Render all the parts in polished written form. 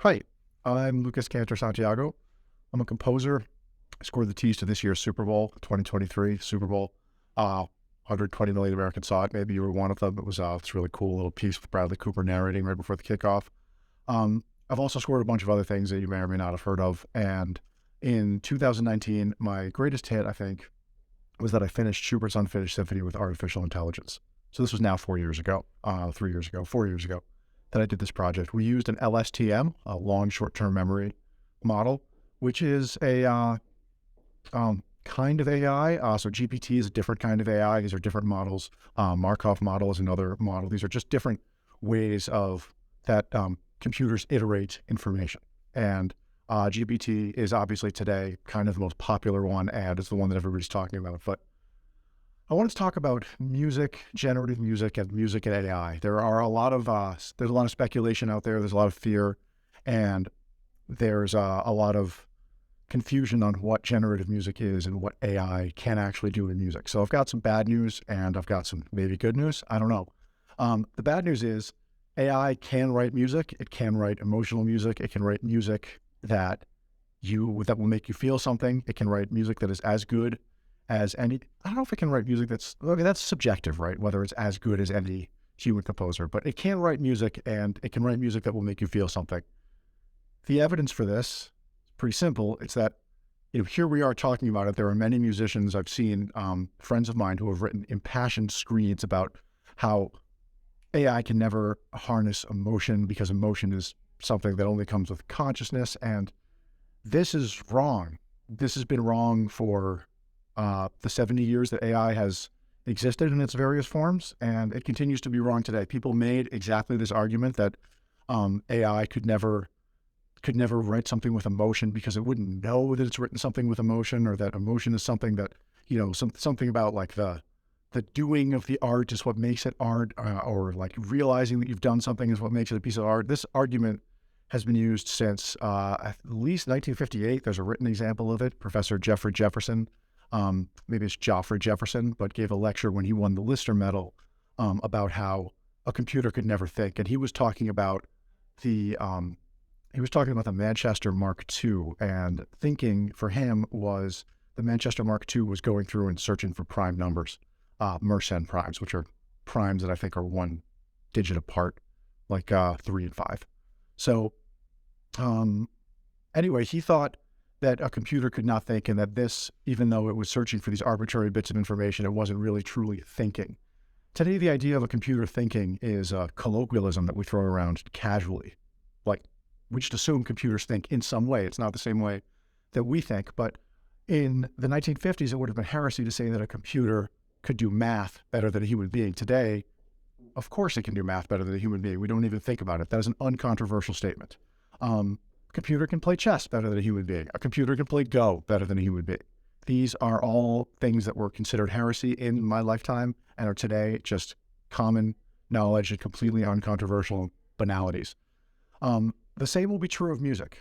Hi, I'm Lucas Cantor Santiago. I'm a composer. I scored the tease to this year's Super Bowl, 2023 Super Bowl. 120 million Americans saw it. Maybe you were one of them. It's a really cool little piece with Bradley Cooper narrating right before the kickoff. I've also scored a bunch of other things that you may or may not have heard of. And in 2019, my greatest hit, I think, was that I finished Schubert's Unfinished Symphony with artificial intelligence. So this was now 4 years ago, 3 years ago, 4 years ago that I did this project. We used an LSTM, a long short-term memory model, which is a kind of AI. So GPT is a different kind of AI. These are different models. Markov model is another model. These are just different ways of that computers iterate information. And GPT is obviously today kind of the most popular one, and it's the one that everybody's talking about. But I wanted to talk about music, generative music, and music and AI. There's a lot of speculation out there. There's a lot of fear, and there's a lot of confusion on what generative music is and what AI can actually do in music. So I've got some bad news and I've got some maybe good news. I don't know. The bad news is AI can write music. It can write emotional music. It can write music that will make you feel something. It can write music that is as good as any. I don't know if it can write music that's subjective, right? Whether it's as good as any human composer, but it can write music, and it can write music that will make you feel something. The evidence for this is pretty simple. It's that here we are talking about it. There are many musicians I've seen, friends of mine, who have written impassioned screeds about how AI can never harness emotion because emotion is something that only comes with consciousness. And this is wrong. This has been wrong for the 70 years that AI has existed in its various forms, and it continues to be wrong today. People made exactly this argument that AI could never write something with emotion because it wouldn't know that it's written something with emotion, or that emotion is something that, something about like the doing of the art is what makes it art, or like realizing that you've done something is what makes it a piece of art. This argument has been used since at least 1958. There's a written example of it. Professor Jeffrey Jefferson, maybe it's Joffrey Jefferson, but gave a lecture when he won the Lister Medal about how a computer could never think. And he was talking about the Manchester Mark II, and thinking for him was the Manchester Mark II was going through and searching for prime numbers, Mersenne primes, which are primes that I think are one digit apart, like 3 and 5. So anyway, he thought that a computer could not think, and that this, even though it was searching for these arbitrary bits of information, it wasn't really truly thinking. Today, the idea of a computer thinking is a colloquialism that we throw around casually. Like, we just assume computers think in some way. It's not the same way that we think. But in the 1950s, it would have been heresy to say that a computer could do math better than a human being. Today, of course it can do math better than a human being. We don't even think about it. That is an uncontroversial statement. A computer can play chess better than a human being. A computer can play Go better than a human being. These are all things that were considered heresy in my lifetime and are today just common knowledge and completely uncontroversial banalities. The same will be true of music.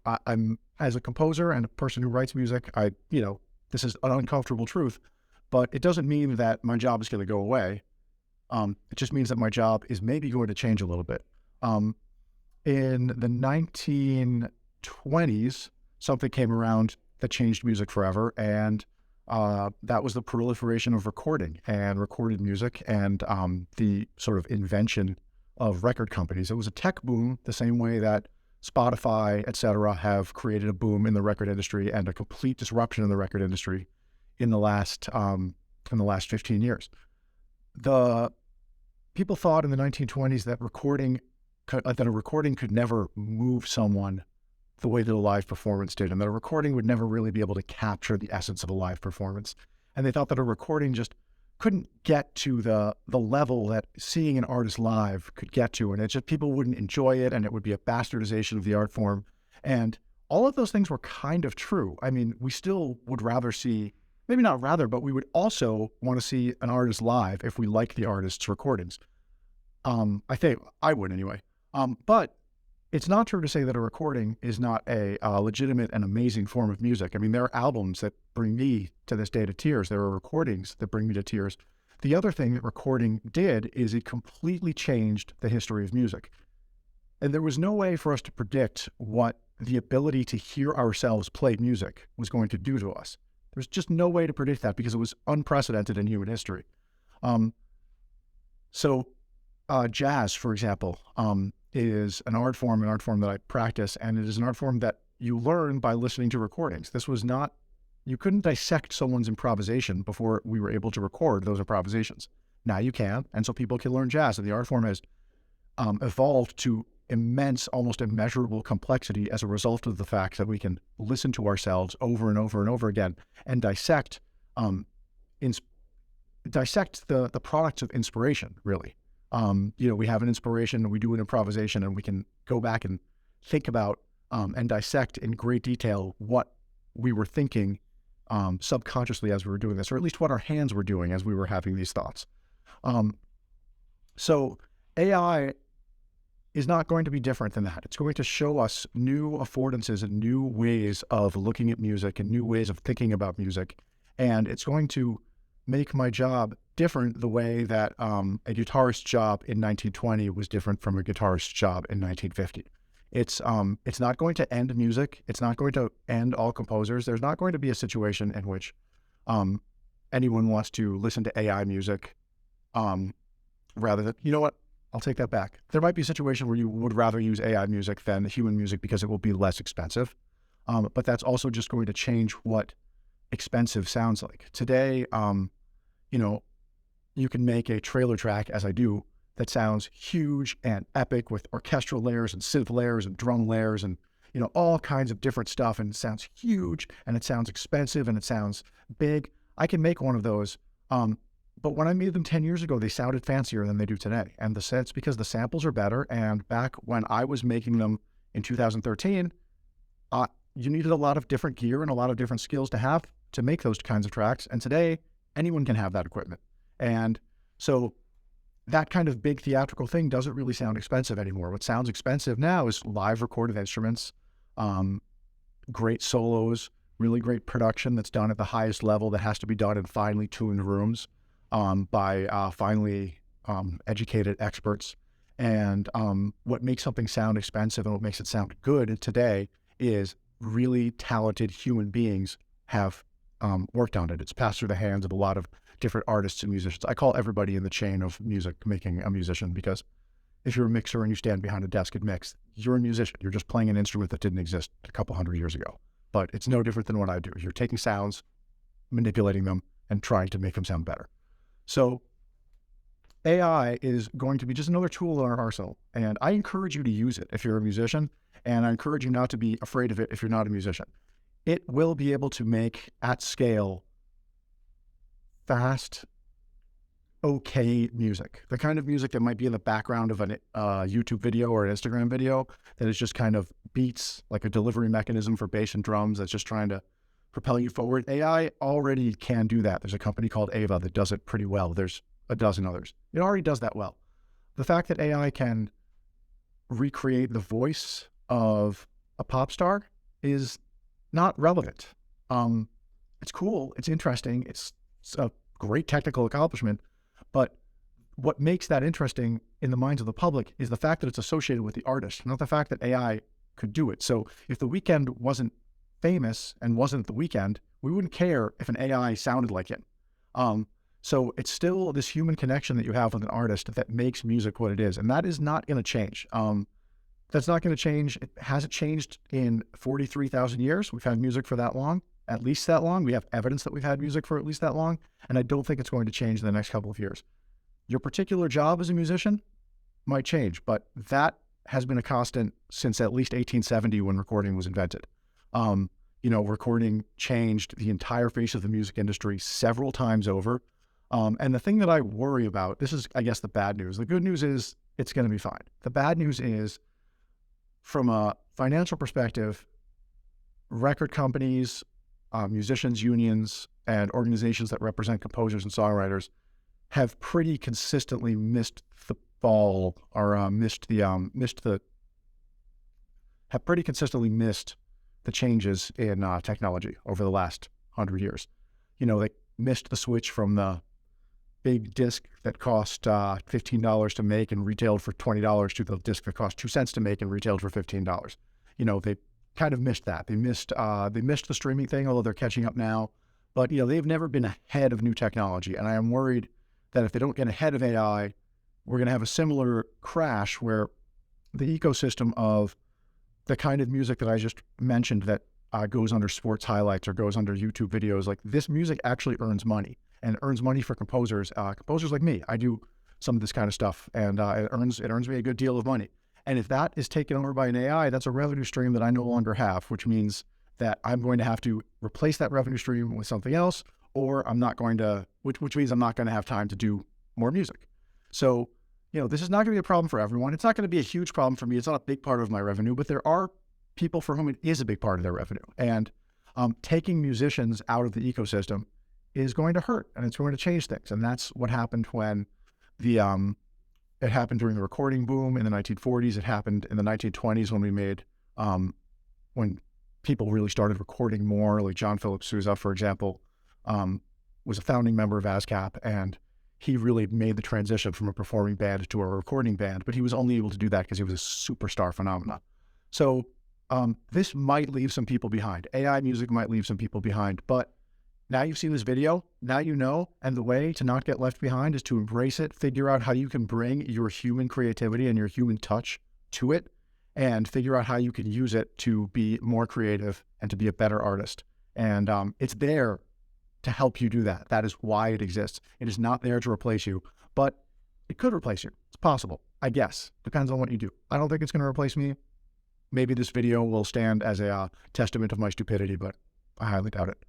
I'm, as a composer and a person who writes music, this is an uncomfortable truth, but it doesn't mean that my job is going to go away. It just means that my job is maybe going to change a little bit. In the 1920s, something came around that changed music forever, and that was the proliferation of recording and recorded music, and the sort of invention of record companies. It was a tech boom, the same way that Spotify, et cetera, have created a boom in the record industry and a complete disruption in the record industry in the last 15 years. The people thought in the 1920s that a recording could never move someone the way that a live performance did, and that a recording would never really be able to capture the essence of a live performance. And they thought that a recording just couldn't get to the level that seeing an artist live could get to, and it just, people wouldn't enjoy it, and it would be a bastardization of the art form. And all of those things were kind of true. I mean, we still would rather see, maybe not rather, but we would also want to see an artist live if we like the artist's recordings. I think I would anyway. But it's not true to say that a recording is not a legitimate and amazing form of music. I mean, there are albums that bring me to this day to tears. There are recordings that bring me to tears. The other thing that recording did is it completely changed the history of music. And there was no way for us to predict what the ability to hear ourselves play music was going to do to us. There's just no way to predict that because it was unprecedented in human history. So jazz, for example, is an art form that I practice, and it is an art form that you learn by listening to recordings. This was not, you couldn't dissect someone's improvisation before we were able to record those improvisations. Now you can, and so people can learn jazz, and the art form has evolved to immense, almost immeasurable complexity as a result of the fact that we can listen to ourselves over and over and over again and dissect the products of inspiration, really. We have an inspiration, and we do an improvisation, and we can go back and think about and dissect in great detail what we were thinking subconsciously as we were doing this, or at least what our hands were doing as we were having these thoughts. So AI is not going to be different than that. It's going to show us new affordances and new ways of looking at music and new ways of thinking about music. And it's going to make my job different the way that a guitarist's job in 1920 was different from a guitarist's job in 1950. It's not going to end music. It's not going to end all composers. There's not going to be a situation in which anyone wants to listen to AI music rather than, you know what? I'll take that back. There might be a situation where you would rather use AI music than human music because it will be less expensive. But that's also just going to change what expensive sounds like. Today, you can make a trailer track, as I do, that sounds huge and epic with orchestral layers and synth layers and drum layers and, all kinds of different stuff. And it sounds huge and it sounds expensive and it sounds big. I can make one of those. But when I made them 10 years ago, they sounded fancier than they do today. And it's because the samples are better. And back when I was making them in 2013, you needed a lot of different gear and a lot of different skills to make those kinds of tracks. And today, anyone can have that equipment. And so that kind of big theatrical thing doesn't really sound expensive anymore. What sounds expensive now is live recorded instruments, great solos, really great production that's done at the highest level that has to be done in finely tuned rooms by finely educated experts. And what makes something sound expensive and what makes it sound good today is really talented human beings have worked on it. It's passed through the hands of a lot of different artists and musicians. I call everybody in the chain of music making a musician, because if you're a mixer and you stand behind a desk and mix, you're a musician. You're just playing an instrument that didn't exist a couple hundred years ago. But it's no different than what I do. You're taking sounds, manipulating them, and trying to make them sound better. So AI is going to be just another tool in our arsenal. And I encourage you to use it if you're a musician, and I encourage you not to be afraid of it if you're not a musician. It will be able to make, at scale, fast, okay music. The kind of music that might be in the background of a YouTube video or an Instagram video that is just kind of beats, like a delivery mechanism for bass and drums that's just trying to propel you forward. AI already can do that. There's a company called Ava that does it pretty well. There's a dozen others. It already does that well. The fact that AI can recreate the voice of a pop star is not relevant. It's cool. It's interesting. It's a great technical accomplishment. But what makes that interesting in the minds of the public is the fact that it's associated with the artist, not the fact that AI could do it. So if The Weeknd wasn't famous and wasn't The Weeknd, we wouldn't care if an AI sounded like him. So it's still this human connection that you have with an artist that makes music what it is. And that is not going to change. That's not going to change. It hasn't changed in 43,000 years. We've had music for that long, at least that long. We have evidence that we've had music for at least that long. And I don't think it's going to change in the next couple of years. Your particular job as a musician might change, but that has been a constant since at least 1870 when recording was invented. Recording changed the entire face of the music industry several times over. And the thing that I worry about, this is, I guess, the bad news. The good news is it's going to be fine. The bad news is, from a financial perspective, record companies, musicians, unions, and organizations that represent composers and songwriters have pretty consistently missed the ball, or have pretty consistently missed the changes in technology over the last 100 years. They missed the switch from the big disc that cost $15 to make and retailed for $20 to the disc that cost 2 cents to make and retailed for $15. They kind of missed that. They missed the streaming thing, although they're catching up now. But they've never been ahead of new technology, and I am worried that if they don't get ahead of AI, we're going to have a similar crash where the ecosystem of the kind of music that I just mentioned that goes under sports highlights or goes under YouTube videos, like this music actually earns money, and earns money for composers like me. I do some of this kind of stuff, and it earns me a good deal of money. And if that is taken over by an AI, that's a revenue stream that I no longer have, which means that I'm going to have to replace that revenue stream with something else, or I'm not going to, which means I'm not going to have time to do more music. So, this is not going to be a problem for everyone. It's not going to be a huge problem for me. It's not a big part of my revenue, but there are people for whom it is a big part of their revenue. And taking musicians out of the ecosystem is going to hurt, and it's going to change things. And that's what happened when it happened during the recording boom in the 1940s. It happened in the 1920s when people really started recording more, like John Philip Sousa, for example, was a founding member of ASCAP, and he really made the transition from a performing band to a recording band, but he was only able to do that because he was a superstar phenomenon. So this might leave some people behind. AI music might leave some people behind, but now you've seen this video, now you know, and the way to not get left behind is to embrace it, figure out how you can bring your human creativity and your human touch to it, and figure out how you can use it to be more creative and to be a better artist. And it's there to help you do that. That is why it exists. It is not there to replace you, but it could replace you. It's possible, I guess. Depends on what you do. I don't think it's going to replace me. Maybe this video will stand as a testament of my stupidity, but I highly doubt it.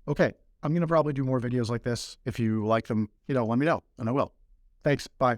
Okay, I'm going to probably do more videos like this. If you like them, let me know, and I will. Thanks. Bye.